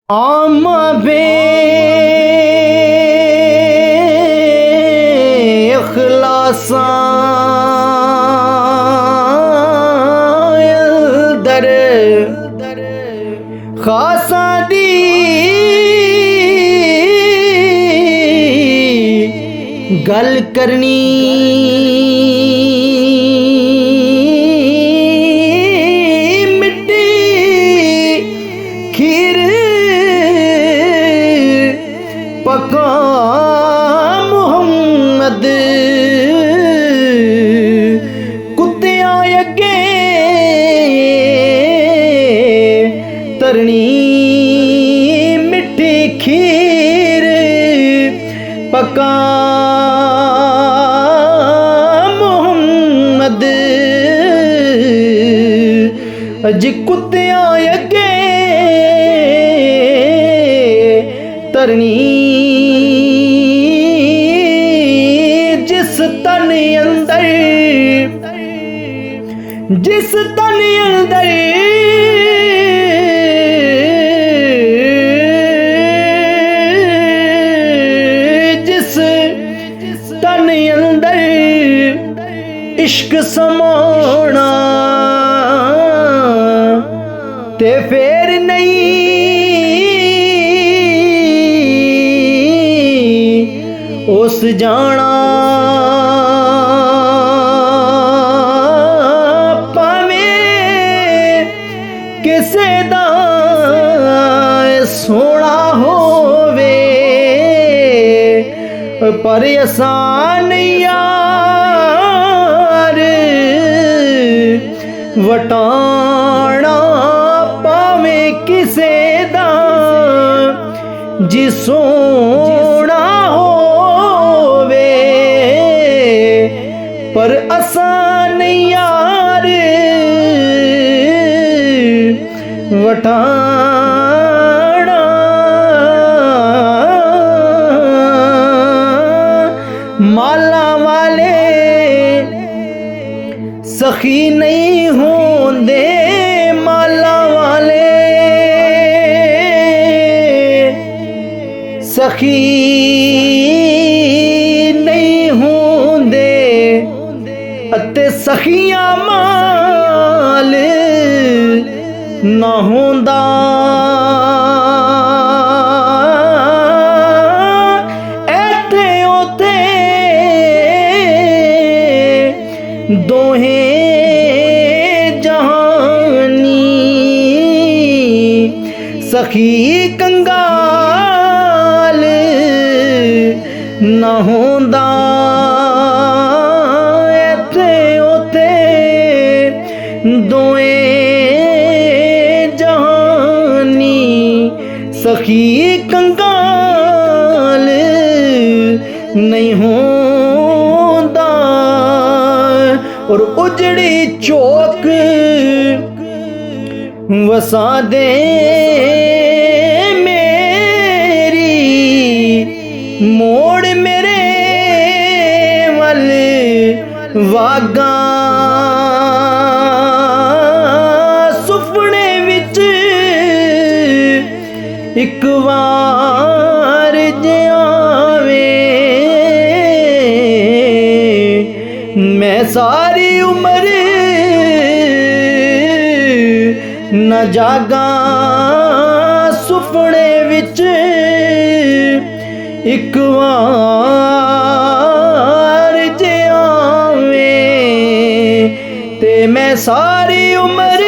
आम बेखलासा दर खासा दी गल करनी मिट्टी खीर पका मुहम्मद कुत्तियां अगे तरनी मिट्टी खीर पका मुहम्मद अज कुत्तियां अगे तरनी जिस तन अंदर जिस तन अंदर इश्क समाना ते फेर नहीं उस जाना किसे दा सोना होवे पर आसान यार वटाना पावे किसे दा जी सोना होवे पर आसान यार वटाना माला वाले सखी नहीं होंदे माला वाले सखी नहीं होंदे अते सखियां माल ना होंदा ऐथे ओथे दोहे जहानी सखी कंगाल ना होंदा ऐथे ओथे दोहे सखी कंगाल नहीं होंदा और उजड़ी चौक वसा दे मेरी मोड़ मेरे वल वागा सुपने विच एक बार जावे मैं सारी उम्र न जागा सुपने विच एक बार जावे ते मैं सारी उम्र